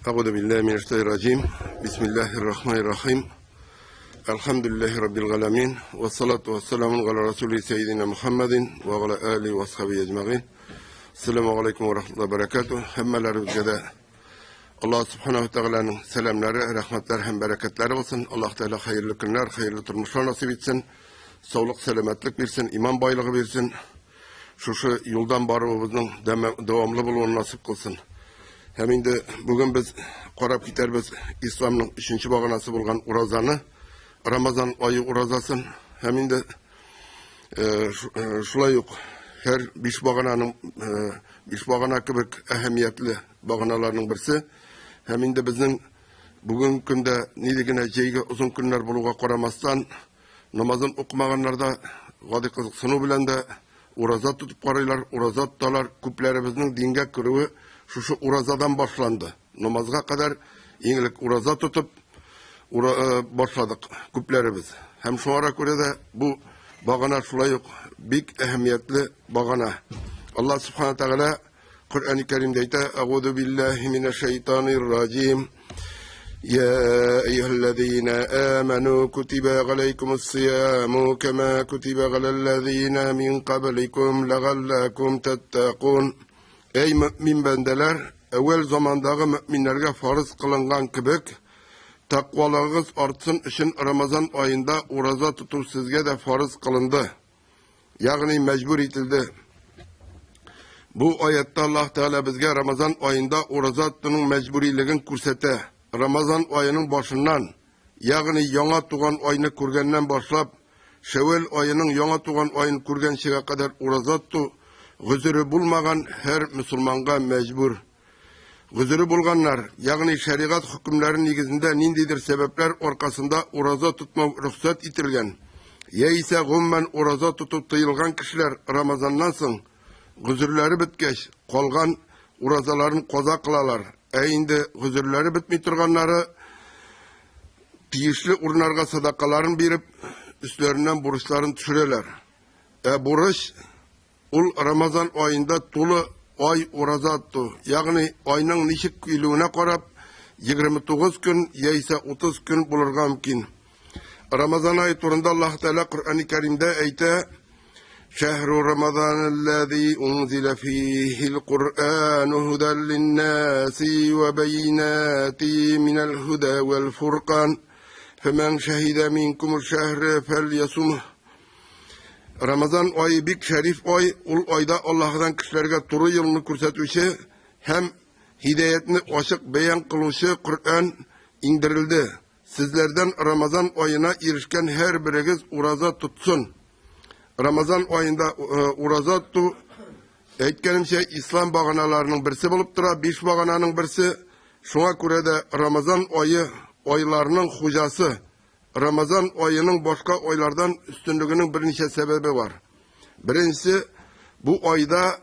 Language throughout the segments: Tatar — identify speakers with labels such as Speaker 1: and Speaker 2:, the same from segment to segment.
Speaker 1: Euzu billahi mineşşeytanirracim. Bismillahirrahmanirrahim. Elhamdülillahi rabbil alamin ve salatu vesselamu ala resulü seyyidina Muhammedin ve ala alihi ve sahbihi ecmaîn. Selamun aleyküm ve rahmetullahi ve berekatuh. Hemmelerimize de Allah subhanahu teala'nın selamları, rahmetler hem bereketleri olsun. Allah Teala hayırlı günler, hayırlı turmuşlar nasip etsin. Sağlık, selametlik versin, iman baylığı versin. Şu yoldan barımızın devamlı bulunması nasip kılsın. Hem de bugün biz qarab gitarız İslam'ın 3. bağınası bulgan urazanı, Ramazan ayı urazasın. Hem de şulay yok. Her 5 bağınanın 5 bağına kibik ehemmiyetli bağınalarının birisi. Hem de bizim bugün günde nidigine jeyge uzun günler buluğa qaramastan namazın okumaganlarda gadi kızıksını bilen de urazat tutup qaraylar, urazat dalar küplerimizin dinge kürüvü şu urazadan başlandı. Namazga kadar yenilik uraza tutup başladık küplerimiz. Hem şu ara göre de bu bağına şulay yok. Büyük ehemmiyetli bağına. Allah subhanahu teala Kur'an-ı Kerim'de ise Euzu billahi mineşşeytanirracim. Ya eyyühellezine amenu kutibe aleykumus-siyamu kema kutibe alellezine min qablikum legallakum tettakun. Ey mümin bendeler, evvel zamandağı müminlerge farz kılıngan kibik, takvalığınız artsın için Ramazan ayında uraza tutup sizge de farz kılındı. Yani mecbur itildi. Bu ayette Allah Teala bizge Ramazan ayında uraza tutunun mecburiliğin kursete. Ramazan ayının başından, yani yana tuğan ayını kurgenden başlap, Şevvel ayının yana tuğan ayını kurgen şeye kadar uraza tutu, Gızırı bulmagan her Müslümanga mecbur. Gızırı bulganlar, yani şeriat hükümlerinin negizinde nindidir sebepler orkasında uraza tutma ruhsat itilgen. Ya ise gümmen uraza tutup tıyılgan kişiler Ramazan'dan soň gızırları bitkeş, kolgan urazaların koza kılalar. Indi gızırları bitmey turganları tiyişli urnarga sadakaların berip üstlerinden buruşların düşüreler. Buruş ul Ramazan ayında tulu ay uraza tuttu. Yani ayının nişik günlüğüne qarab 29 gün yaysa 30 gün bulurga mümkün. Ramazan ayı turunda Allah Teala Kur'an-ı Kerim'de eyte Şehru Ramazanellezî unzile fîhil Kur'ânu huden linnâsi ve beyinâti minel huda vel furqan femen şehide minkumul şehre fel yasumuh. Ramazan ayı bir şerif ay, ul ayda Allah'tan kişilerge turu yılını kursetüşü, hem hidayetini açık beyan kılışı Kur'an indirildi. Sizlerden Ramazan ayına erişken her biriniz uraza tutsun. Ramazan ayında uraza tutu, etkenim İslam bağınalarının birisi bulup dura, 5 bağınanın birisi. Şuna göre de Ramazan ayı aylarının hocası. Ramazan ayının başka aylardan üstünlüğünün bir neçe sebebi var. Birincisi bu ayda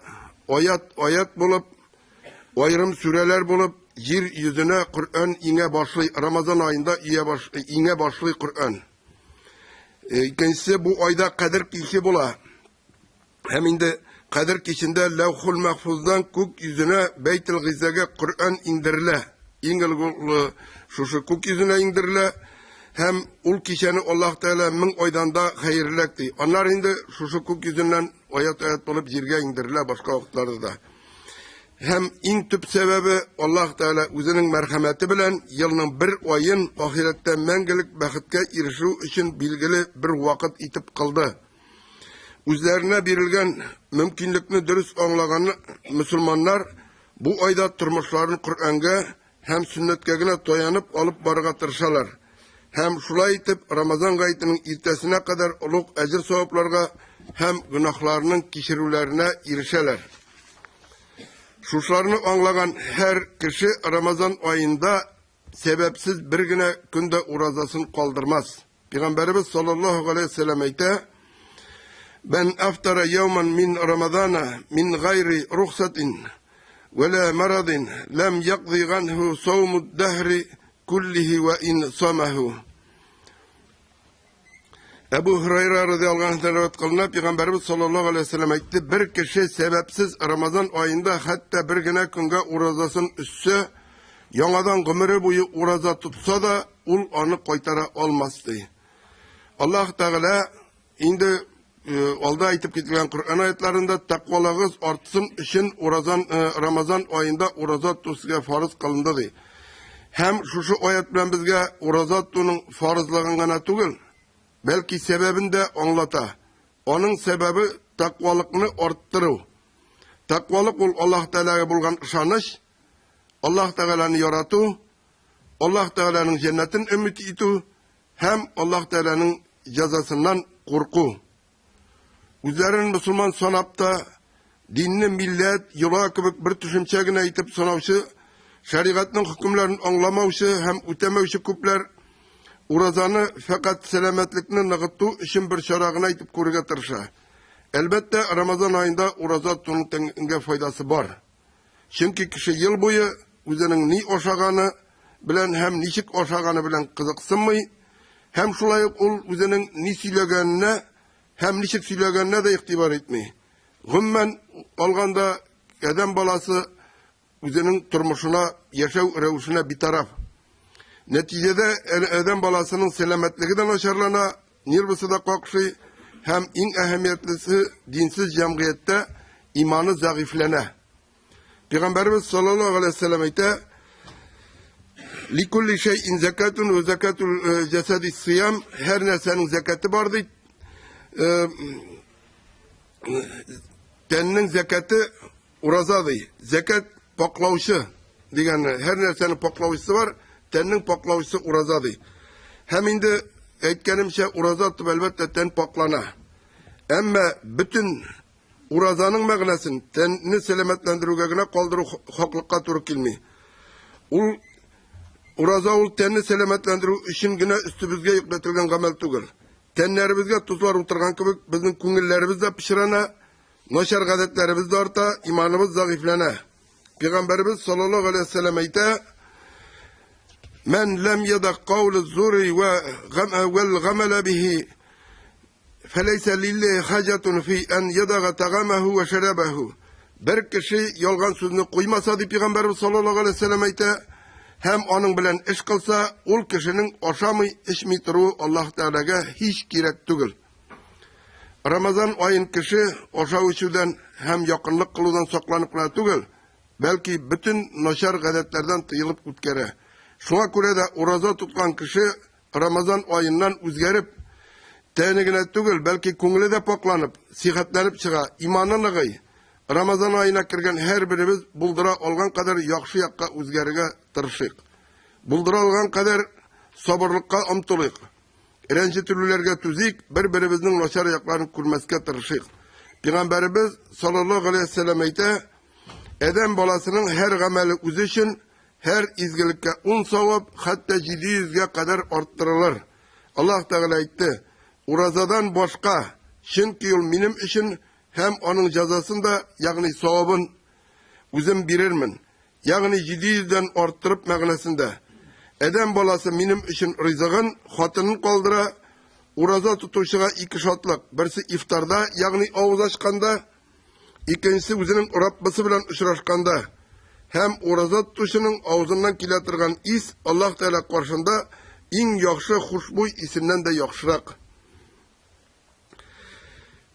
Speaker 1: ayet bulup, ayrım süreler bulup, yeryüzüne Kur'an ine başlıyor. Ramazan ayında ine başlıyor Kur'an. İkincisi bu ayda kadir kişi bula. Hem de kadir kişinde Levhul Mahfuz'dan kuk yüzüne Beyt-i Gizze'ge Kur'an indirile. Şu kuk yüzüne indirile. Hem ul kişeni Allah Teala min aydan da hayırlekti. Onlar indi şu kuk yüzünden ayet bulup jirge indirile başka vakitlerde da. Hem in tüp sebebi Allah Teala özünün merhameti bilen yılının bir ayın ahirette mengelik bakıtka erişu için bilgili bir vakit itip kıldı. Üzerine verilgen mümkünlükünü dürüst anlagan Müslümanlar bu ayda turmuşlarını Kur'an'a hem sünnetgegine toyanıp alıp barıga tırşalar. Hem şulay etip Ramazan ayının ertesine kadar uluk ecir sevaplarga hem günahlarının kişirülerine erişeler. Şuşlarını anlagan her kişi Ramazan ayında sebepsiz bir güne günde urazasını kaldırmaz. Peygamberimiz sallallahu aleyhi ve sellem eyte ben aftara yevmen min Ramazana min gayri ruhsatin ve la maradin lem yakzi ganhu savmud dehri kullihi ve in samahu. Ebu Hureyre radıyallahu anh rivayet kılınan Peygamberimiz sallallahu aleyhi ve sellem etti. Bir kişi sebepsiz Ramazan ayında hatta bir güne günge urazasın üssü Яңадан гомере буе ураза тутса да, ул аны кайтара алмас ди. Аллаһ Тәгалә инде алда әйтеп киткән Коръән аятларында тақвалагыз артсын өчен Рамазан айында ураза тутуга фарыз кылынды ди. Һәм шушы аят белән безгә ураза тутуның фарызлыгын гына түгел, бәлки сәбәбен дә аңлата. Аның сәбәбе тақвалыкны арттыру. Тақвалык ул Аллаһ Тәгаләгә булган ышаныч, Аллаһ Тәгаләне ярату, Аллаһ Тәгаләнең җәннәтен өмид итү һәм Аллаһ Тәгаләнең җәзасыннан курку. Үзләрен мөселман санап та, динне милләт, йола кебек бер төшенчә генә итеп санаучы, шәригатьнең хөкемләрен аңламаучы һәм үтәмәүче күпләр уразаны фақат сәламәтлекне ныгыту өчен бер чара гына итеп күрергә тырыша. Әлбәттә, Рамазан айында ураза тотуның тәңгә файдасы бар. Чөнки кеше ел буе үзенең ни ашаганы белән һәм ничек ашаганы белән кызыксынмый, һәм шулай ук ул үзенең ни сөйләгәненә һәм ничек сөйләгәненә дә игътибар итмый. Гомумән алганда, адәм баласы үзенең тормышына, яшәү рәвешенә битараф. Нәтиҗәдә адәм баласының сәламәтлеге дә начарлана, нервысы да какшый, һәм иң әһәмиятлесе динсез җәмгыятьтә иманы зәгыйфләнә. Пәйгамбәрбез саллаллаһу алейһи ва саллям әйтә: "Ликулли шәйин закатун ва закатул җасади сиям", һәр нәрсәнең закаты бар ди. Тәннең закаты ураза ди. Закат паклаучы дигән, һәр нәрсәнең паклаучысы бар, тәннең паклаучысы ураза ди. Һәм инде әйткәнемчә, ураза тотып әлбәттә тән паклана. Әмма бөтен уразаның мәгънәсен тәнне сәламәтләндерүгә генә калдыру хаклыкка туры килми. Ураза ул тәнне сәламәтләндерү өчен генә өстебезгә йөкләтелгән гамәл түгел. Тәннәребезгә тузлар утырган кебек, безнең күңелләребез дә пычрана, начар гадәтләребез дә арта, иманыбыз зәгыйфләнә. Пәйгамбәрбез саллаллаһу алейһи ва саллям әйтә: "Мен лам ядак каула зури ва гамала биһи, фалайса лиллаһи хаҗатун фи ан ядага тагамаху ва шарабаху." Бер кеше ялган сүзне куймаса, ди Пәйгамбәрбез саллаллаһу алейһи ва саллям әйтә, һәм аның белән эш кылса, ул кешенең ашамый, эчми тору Аллаһ Тәгаләгә һич кирәк түгел. Рамазан айын кеше ашау ичүдән һәм якынлык кылудан сакланып кына түгел, бәлки бөтен начар гадәтләрдән тыелып үткәрә. Шуңа күрә дә ураза тоткан кеше Рамазан айыннан үзгәреп, тәне генә түгел, бәлки күңеле дә пакланып, сихәтләнеп чыга, иманы ныгый. Рамазан айына кергән һәр беребез булдыра алган кадәр яхшы якка үзгәрергә тырышыйк. Булдыра алган кадәр сабырлыкка омтылыйк. Рәнҗетүләргә түзик, бер-беребезнең начар якларын күрмәскә тырышыйк. Пәйгамбәрбез саллаллаһу алейһи ва саллям әйтә: "Адәм баласының һәр гамәле үзе өчен, һәр изгелеккә 10 савап, хәтта 700-гә кадәр арттырылыр." Аллаһ Тәгалә әйтте: "Уразадан башка, чөнки ул минем өчен һәм аның җәзасын да, ягъни савабын үзем бирермен." Ягъни 700-дән арттырып мәгънәсендә. Адәм баласы минем өчен ризыгын, хатынын калдыра. Ураза тотучыга ике шатлык: берсе ифтарда, ягъни авыз ачканда, икенчесе үзенең Раббысы белән очрашканда. Һәм ураза тотучының авызыннан килә торган ис Аллаһ Тәгалә каршында иң яхшы хушбуй исеннән дә яхшырак.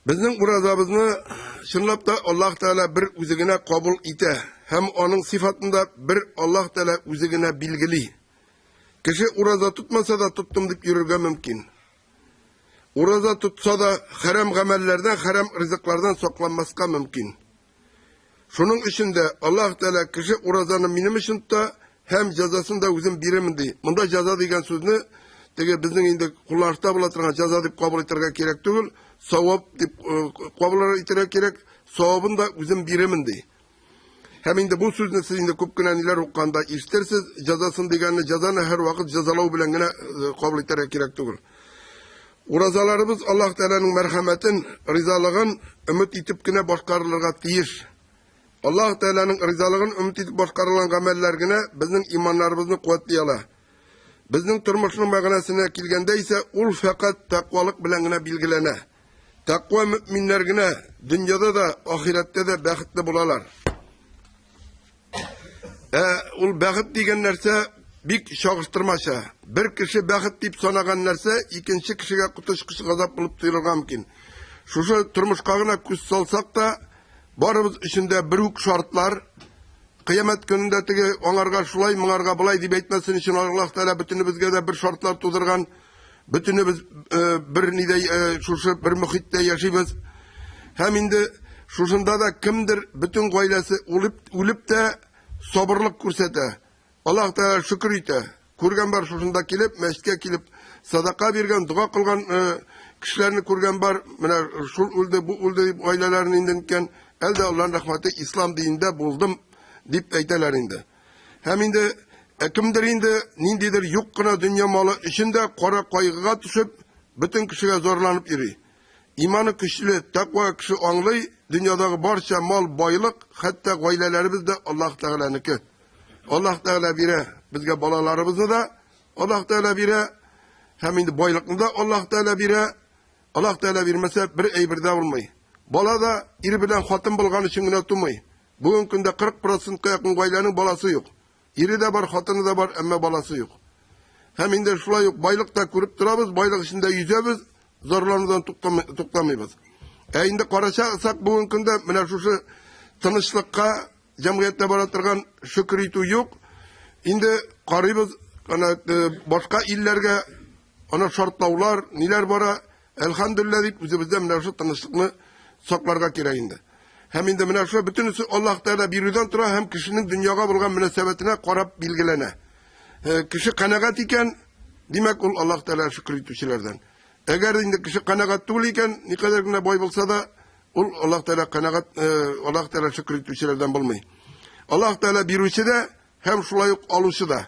Speaker 1: Безнең уразабызны чынлап та Аллаһ Тәгалә бер үзе генә кабул итә һәм аның сифатында бер Аллаһ Тәгалә үзе генә билгели. Кеше ураза тутмаса да тоттым дип йөрергә мөмкин. Ураза тутса да харам гамәлләрдән, харам ризыклардан сакланмаска мөмкин. Шуның өчен дә Аллаһ Тәгалә кеше уразаны минем өчен тота һәм җәзасын да үзем бирәмен ди. Монда җәза дигән сүзне теге безнең инде куллашта була торган җәза дип кабул итәргә кирәк түгел, савап дип кабул итәргә кирәк, савабын да үзем бирәмен ди. Һәм инде бу сүзне сез инде күп кенә ниләр укканда ишетерсез, җәзасын дигәнне җәзаны һәр вакыт җәзалау белән генә кабул итәргә кирәк түгел. Уразаларыбыз Аллаһ Тәгаләнең мәрхәмәтен, ризалыгын өмет итеп кенә башкарылырга тиеш. Аллаһ Тәгаләнең ризалыгын өмет итеп башкарылган гамәлләр генә безнең иманнарыбызны куәтли ала. Безнең тормышның мәгънәсенә килгәндә исә ул фақат тақвалык белән генә билгеләнә. Тақва мөэминнәр генә дөньяда да, ахирәттә дә бәхетле булалар. Ул бәхет дигән нәрсә бик чагыштырмача. Бер кеше бәхет дип санаган нәрсә икенче кешегә кутышкыч газап булып тоелырга мөмкин. Шушы тормышка гына күз салсак та, барыбыз өчендә бер үк шартлар, кыямәт көнендә теге аңарга шулай, моңарга булай дип әйтмәсен өчен Аллаһ Тәала бөтенебезгә дә бер шартлар тудырган, бөтенебез бер нидә шушы бер мөхиттә яшибез. Һәм инде шушында да кемдер бөтен гаиләсе үлеп тә сабырлык күрсәтә. Аллаһ Тәала шөкер итә. Күргән бар шушында килеп, мәчеткә килеп, садака биргән, дуга кылган кешеләрне күргән бар. Менә шул үлде, бу үлде дип гаиләләрен инденгән. Әлдә Аллаһның рәхмәте ислам динендә булдым дип әйтәләр инде. Һәм инде кемдер инде ниндидер юк кына дөнья малы өчендә кара кайгыга төшеп, бөтен кешегә зорланып йөри. Иманы көчле, тәкъва кеше аңлый, дөньядагы барча мал, байлык, хәтта гаиләләребез дә Аллаһ Тәгаләнеке. Аллаһ Тәгалә бирә, безгә балаларыбызны да Аллаһ Тәгалә бирә, һәм инде байлыкны да Аллаһ Тәгалә бирә. Аллаһ Тәгалә бирмәсә, бер әйбердә булмый. Бала да ир белән хатын булган өчен генә тумый. Бүген көндә 40%-ка якын гаиләнең баласы юк. Ире дә бар, хатыны да бар, әмма баласы юк. Һәм инде шулай ук байлык та күреп торабыз, байлык эчендә йөзәбез, зарланудан туктамыйбыз. Инде карасак бүген көндә менә шушы тынычлыкка җәмгыятьтә бара торган шөкер итү юк. Инде карыйбыз, башка илләргә ана шартлаулар, ниләр бара, әлхәмдүлилләh дип үзебездә менә шушы тынычлыкны сакларга кирәк инде. Һәм инде менә шушы бөтенесе Аллаһ Тәгалә бирүдән тора, һәм кешенең дөньяга булган мөнәсәбәтенә карап билгеләнә. Кеше канәгать икән, димәк ул Аллаһ Тәгалә шөкер итүчеләрдән. Әгәр инде кеше канәгать түгел икән, никадәр генә бай булса да, ул Аллаһ Тәгалә канәгать, Аллаһ Тәгалә шөкер итүчеләрдән булмый. Аллаһ Тәгалә бирүче дә, һәм шулай ук алучы да.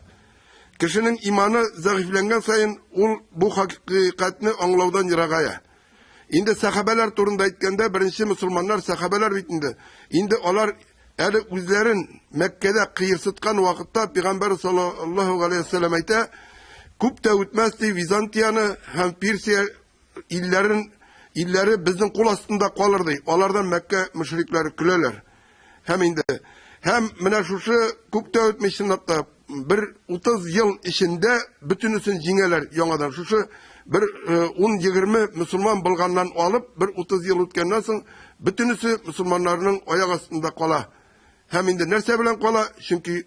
Speaker 1: Кешенең иманы зәгыйфләнгән саен, ул бу хакыйкатьне аңлаудан ерагая. Инде сахабалар турында әйткәндә, беренче мусулманнар сахабалар бит инде. Инде алар әле үзләрен Мәккәдә кыерсыткан вакытта Пәйгамбәр саллаллаһу алейһи ва саллям әйтә, күп тә үтмәс ди Византияны һәм Персия илләре безнең кул астында калыр ди. Алардан Мәккә мөшрикләре көләләр. Һәм менә шушы күп тә үтмәй чынлапта bir 30 yıl içinde bütünüsün jingәләр яңадан. Шушы bir 10-20 мусулман булганнан алып, bir 30 yıl үткәннән соң bütünüsü мусулманнарның аяк астында кала. Һәм инде нәрсә белән кала? Чөнки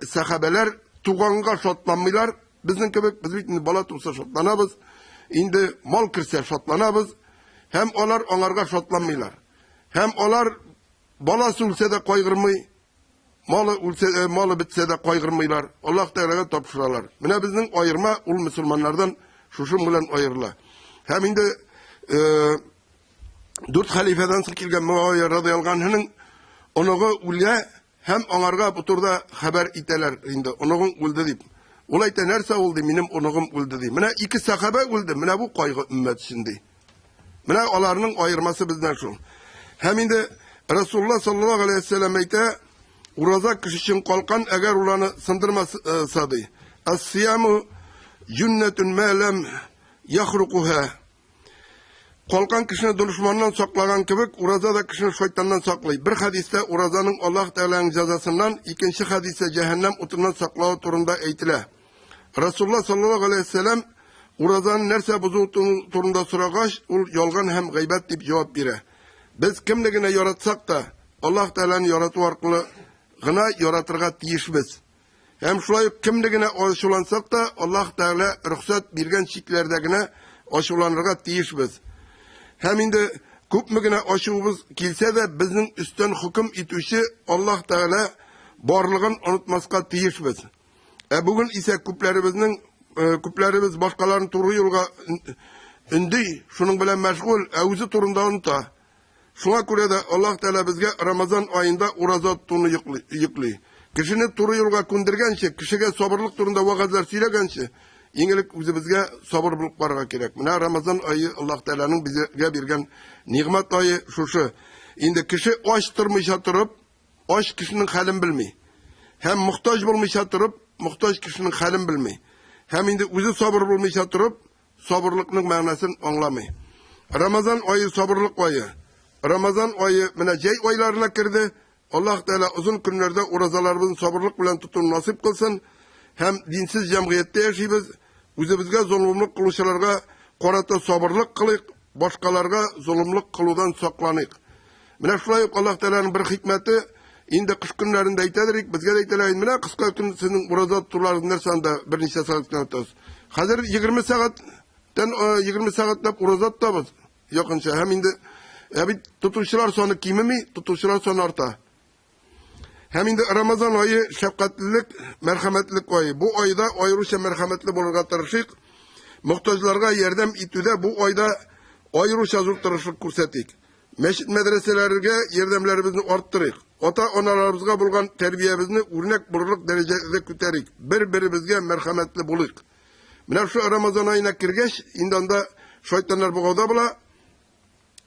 Speaker 1: сахабалар туганга шатланмыйлар. Безнең кебек, без бит бала туса шатланабыз. Инде мал кирсә шатланабыз. Һәм алар аңарга шатланмыйлар. Һәм алар баласы үлсә дә кайгырмый. Malı bitse de kaygırmıylar. Allah Teala'ya tapşırarlar. Mine bizden ayırma ul Müslümanlardan şuşun bilen ayırla. Hem indi 4 halifeden sıkılgan Muaviye radıyallahu anh'ın onuğa ulya hem onarga bu turda haber iteler indi. Onuğun öldü deyip. Olayta nerse oldu benim onuğum öldü deyip. Mine 2 sahabe öldü. Mine bu kaygı ümmet şimdi. Mine onların ayırması bizden şu. Hem indi Resulullah sallallahu aleyhi ve sellem eyte Uraza kişinin kalkan eğer ulanı sındırmasa di. As-siyamu cünnetun ma'lem yahrukuha. Kalkan kişini düşmandan saklagan kibik, uraza da kişini şeytandan saklay. Bir hadiste urazanın Allah Teala'nın cezasından, ikinci hadiste cehennem otundan saklağı turunda eytile. Resulullah sallallahu aleyhi ve sellem urazanın nerse buzu turunda soragaş, ul yolgan hem gıybet deyip cevap bire. Biz kimligine yaratsak da Allah Teala'nın yaratı arqılı gına yaratırga tiyişmiz. Hem şulay kimligine aşulansak da Allah Teala ruhsat birgen şiklerdegine aşulanırga tiyişmiz. Hem indi köpmügine aşuğumuz kilse de bizning üstten hüküm itüşü Allah Teala barlığın unutmaska tiyişmiz. Bugün ise küplerimiz başkalarının turu yolga ündi, şunun bilen meşgul, evzi turunda unuta. Şuna göre de Allah Teala bizge Ramazan ayında uraza tuttuğunu yıklı. Kişinin turu yolga kundirgençe, kişiye sabırlık turunda vaazlar söylegençe, yengelik bizge sabır bulup barga gerek. Mına Ramazan ayı Allah Teala'nın bize birgen nimet ayı şuşu. Indi kişi aç durmuşa turup, aç kişinin halini bilmey. Hem muhtaç bulmuşa turup, muhtaç kişinin halini bilmey. Hem indi özü sabır bulmuşa turup, sabırlıkның manasını anlamay. Ramazan ayı sabırlık ayı. Ramazan ayı mına jay aylarına kirdi. Allah Teala uzun günlerde urazalarımızın sabırlık bilen tutun nasip kılsın. Hem dinsiz cemiyette yaşayız. Üzümüzge zulümlük kılışlarga qarata sabırlık kılık, başkalarga zulümlük kılıdan saklanık. Mine şulay Allah Teala'nın bir hikmeti, indi kış günlerinde aytadirik, bizge de aytalayin, mine kıska gün sizin urazat turlarınızın sanda bir neçe saatken ötüyoruz. Hazır 20 saatlap urazat da biz. Yakınca hem indi tutuşlar sonu kimi mi? Tutuşlar sonu arta. Hem indi Ramazan ayı şefkatlilik, merhametlilik ayı. Bu ayda ayrıca merhametli bulurga tırışık. Muhtaçlarga yardım itüde bu ayda ayrıca zor tırışık kursetik. Meşit medreselerine yardımlarımızı arttırık. Ota-onalarımızga bulgan terbiyemizni örnek bulurluk derecede küterik. Bir-birimizge merhametli buluk. Mine şu Ramazan ayına kirgeç, indanda şeytanlar buğada bula.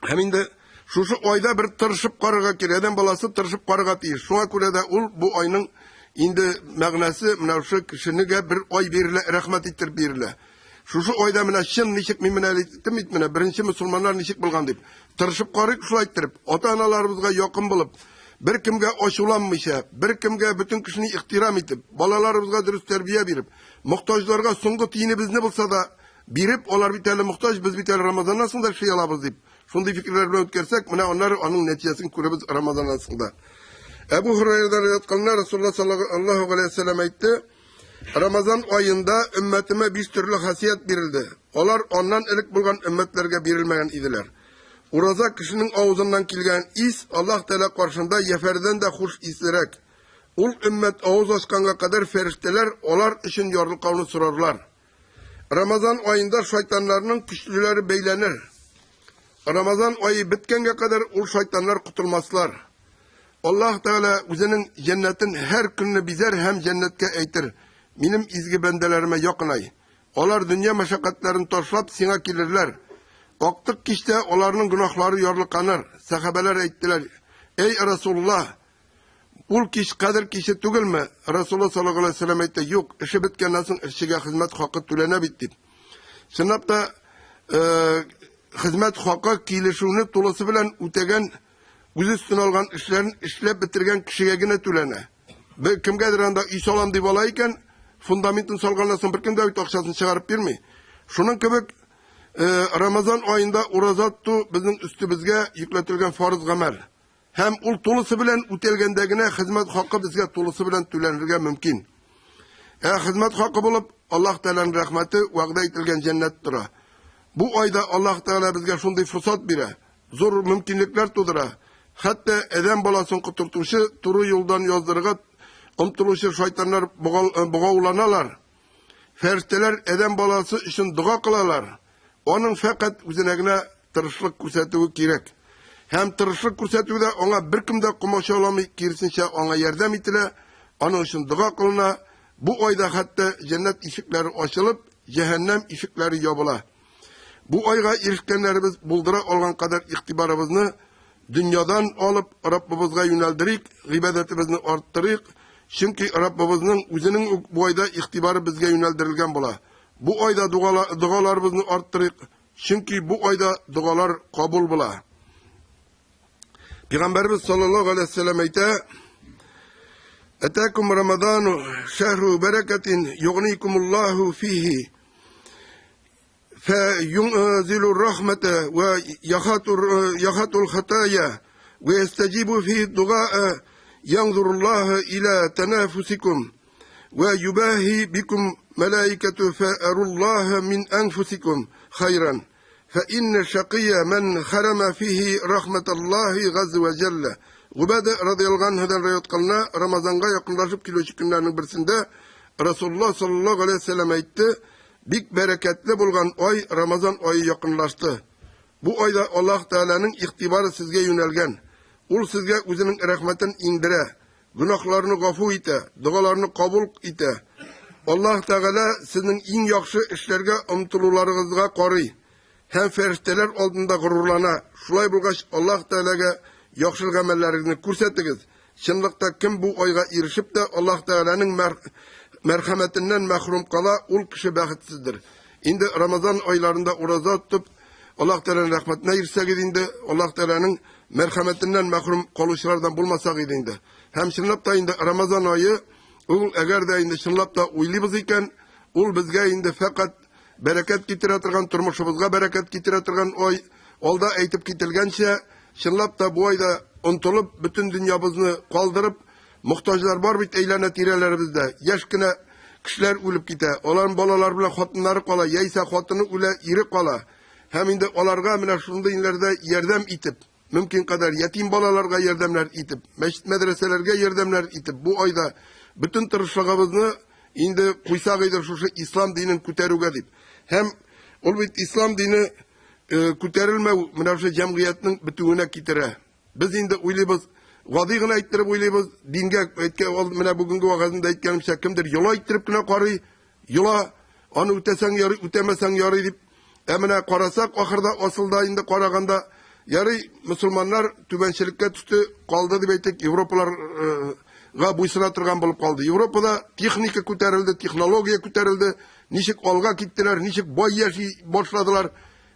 Speaker 1: Hem indi şu ayda bir tırışıp qarıga kir. Eden balası tırışıp qarıga deyir. Şuna göre de bu ayının indi məğnəsi mine şu kişinige bir ay berile, rahmet ettir berile. Şu ayda mine şın nişik miminelitim itmine. Birinci Müslümanlar nişik bilgan deyip. Tırışıp qarık şulay ettirip. Ota-analarımızga yakın bulup. Bir kimge aşulanmışa, bir kimge bütün kişini ihtiram etip, balalarımızga dürüst terbiye verip, muhtaçlarga sungu tiyini biz ne bulsa da birip, onlar bir tane muhtaç, biz bir tane Ramazan nasıl da şey alabız deyip. Şunday fikirler bilen ötkersek, mine onlar onun neticesini kurabız Ramazan aslında. Ebu Hureyre'den rivayet kılınan Resulullah sallallahu aleyhi ve sellem aytti. Ramazan ayında ümmetime bir türlü hasiyet verildi. Onlar ondan ilik bulgan ümmetlerge verilmeyen idiler. Uraza kişinin ağzından kilgen is Allah Teala karşında yeferden de hoş islerek. Ul ümmet ağız açkanga kadar ferişteler olar için yorulkavını sorarlar. Ramazan ayında şeytanlarının güçlüleri beylenir. Ramazan ayı bitkenge kadar ul şeytanlar kutulmazlar. Allah Teala özünün cennetin her gününü bizer hem cennetke eytir. Benim izgi bendelerime yakınay. Olar dünya meşakkatlerini toşlap sina kilirler. Oktık kişide onların günahları yorulkanır. Sahabeler ettiler. Ey Resulullah, ul kişi kadir kişi tügül mü? Resulullah sallallahu aleyhi ve sellem etti. Yok, işi bitken nasıl işçiye hizmet hakkı tülene bitti. Sınıfta hizmet hakkı kilişini tulusu bilen ütegen, yüz üstüne algan işlerin işlep bitirgen kişiye yine tülene. Kimgedir anda İsa olan deyip olayken, fundamentin salganlasın bir kimde akçasını çıkarıp vermeyi. Şunun kebek Ramazan ayında urazattu bizim üstümüzge yükletilgen farz gamel. Hem ul tulusu bilen ütelgendegine hizmet hakkı bizge tulusu bilen tülenirge mümkün. Hizmet hakkı bulup Allah Teala'nın rahmeti vaqda etilgen cennettir. Bu ayda Allah Teala bizge şunday fırsat bire. Zor mümkünlükler tudura. Hatta eden balasın kuturtuşu turu yoldan yazdırıgat umtuluşu şeytanlar buğaulanalar. Ferişteler eden balası için dua kılalar. Onun fakat üzerine tırışlık kursattığı gerek. Hem tırışlık kursattığı da ona bir kimde kumaşı olamı girsince ona yardım etile. Onun için dua kılına. Bu ayda hatta cennet ışıkları açılıp cehennem ışıkları yabıla. Bu ayga erişkenlerimiz buldura olan kadar iktibarımızı dünyadan alıp Rabbimizge yöneldirik, ibadetimizni arttırık. Çünkü Rabbimizin özünün bu ayda iktibarı bizge yöneldirilgen bula. Bu ayda dualarımızı arttırık. Çünkü bu ayda dualar kabul bula. Peygamberimiz sallallahu aleyhi ve sellem eyte Etâkum Ramazanu şehru bereketin yugnikumullahu fihi فينزل الرحمة ويخط الخطايا ويستجيب فيه الدعاء ينظر الله إلى تنافسكم ويباهي بكم ملائكة فأروا الله من أنفسكم خيرا فإن الشقي من خرم فيه رحمة الله عز وجل. Ubade radıyallahu anh'dan rivayet kılına Ramazan'a yakınlaşıp kiloşuk günlerinin birisinde Resulullah sallallahu aleyhi ve sellem aytti. Bik bereketli bulgan ay Ramazan ayı yakınlaştı. Bu ayda Allah Teala'nın iktibarı sizge yönelgen. Ul sizge özünün rahmetin indire. Günahlarını gafu ite. Dualarını kabul ite. Allah Teala sizin en yakşı işlerge umtulularınızga koruy. Hem ferişteler olduğunda gururlana. Şulay bulgaç Allah Teala'ga yakşılık amellerini kursettigiz. Şınlıkta kim bu ayga erişip de Allah Teala'nın merhametinden mahrum kala ul kişi bəxitsizdir. Indi Ramazan aylarında uraza tutup Allah Teala'nın rahmetine girsek idinde, Allah Teala'nın merhametinden mahrum kalışlardan bulmasak idinde. Hem şınlap da indi Ramazan ayı, ul eğer de indi şınlap da uylibız iken, ul bizge indi fakat bereket getiretirgen, turmuşumuzga bereket getiretirgen oy, olda eytip gitilgençe, şınlap da bu ayda untulup, bütün dünyamızı kaldırıp, muhtaçlar var bit eylene tirelerimizde. Yaşkine kişiler ölüp gite. Olan balalar bile xotinları kola, yeyse xotini üle iri kola. Hem indi olarga mine şunda inlerde yerdem itip, mümkün kadar yetim balalarga yerdemler itip, meşit medreselerge yerdemler itip, bu ayda bütün tırışlığımızı indi kuysak eydir şu İslam dinin küteruge deyip. Hem ol bit İslam dini küterilme mine şu cemiyetinin bütününe kitire. Biz indi uylibız, vadigine ittirip uylibız, dinge mine bugünkü vakasında etkenimse kimdir, yola ittirip kine qarı, yola onu ütesen yarı, ütemesen yarı deyip, emine qarasak, ahırda asılda indi qaraganda, yarı Müslümanlar tübençilikке düştü, kaldı deyip ettik, Avropalarga buysuna turgan bulup kaldı. Avropada texnika küterildi, teknologiya küterildi, nişik olga gittiler, nişik boy yaşı başladılar.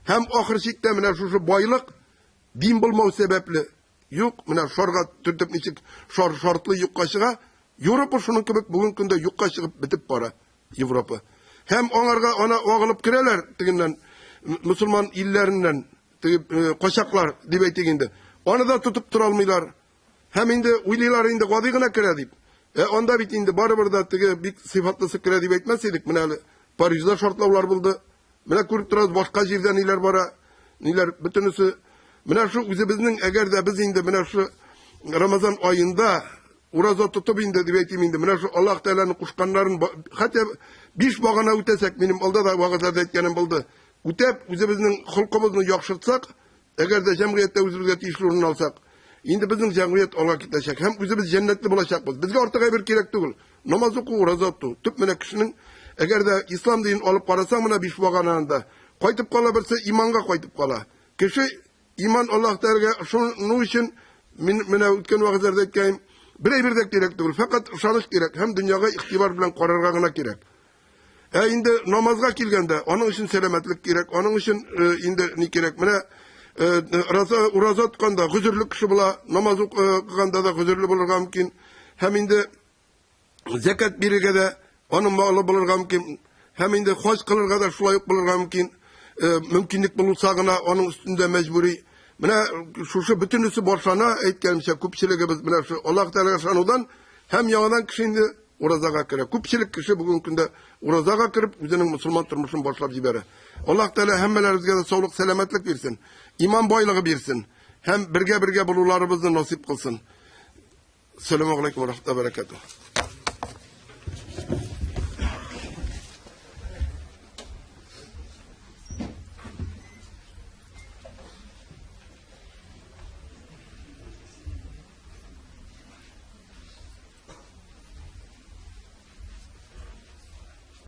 Speaker 1: Hem ahır şikte mine şu boylık, din bulmağı sebepli. Yok, mine şorga türtüp nişik şortlu yuk kaşığa, Avropa şunun gibi bugün günde yuk kaşığı bitip para, Avropa. Hem onlarga ona oğulup kireler, diginden, Müslüman illerinden, koşaklar dibe teginde. Onu da tutup duralmıyorlar. Hem indi uylilar indi qadigine kire deyip. Onda bit indi barı da bir sıfatlısı kire deyip etmeseydik. Mine Paris'de şartlavlar buldu. Mine kurup durarız başka yerden iler bara. Niler bütünüsü. Mine şu bizning eğer de biz indi mine şu Ramazan ayında uraza tutup indi dibe indi. Mine şu Allah Teala'nın kuşkanların hatta beş bağına ötesek benim alda da vaazlarda etkenim buldu. Ütep bizning hulkumuzunu yakşırtsak, eğer de cemiyette üzerinde işlerini alsak, indi bizim cemiyet ona gidecek. Hem biz cennetli bulacakız. Bizge ortaya bir gerek değil. Namaz oku, urazat oku. Tüp mene kişinin, eğer de İslam din alıp karasa mına bir şuvagananda, koytup kala birse imanga koytup kala. Kişi iman Allah derge, şunun için, mene ütken vakitlerde etkeyim, bir dek gerek değil. Fakat uşanış gerek. Hem dünyaya iktibar bilen karargana gerek. Indi namazga kilgende, onun için selametlik gerek, onun için indi ne gerek, mene urazat tutkanda, huzurlu kişi bula, namaz kılganda da huzurlu bulurga mümkün, hem indi zekat birige de, onun malı bulurga mümkün, hem indi hoş kılırga da şulayıp bulurga mümkün, mümkünlük bulursağına, onun üstünde mecburi, mene şu bütünüsü borçlana etkenmişe, kupçiliğimiz, mene şu Allah Teala şanudan, hem yanından kişi indi, urazaga kire. Kupçilik kişi bugün günde urazaga kirip, üzerinin Müslüman turmuşunu başlap jibere. Allah Teala hemmelerimizge de sağlık, selametlik versin. İman boyluğu versin. Hem birge bulurlarımızı nasip kılsın. Selamun Aleyküm ve Rahmetullahi ve Berekatuhu.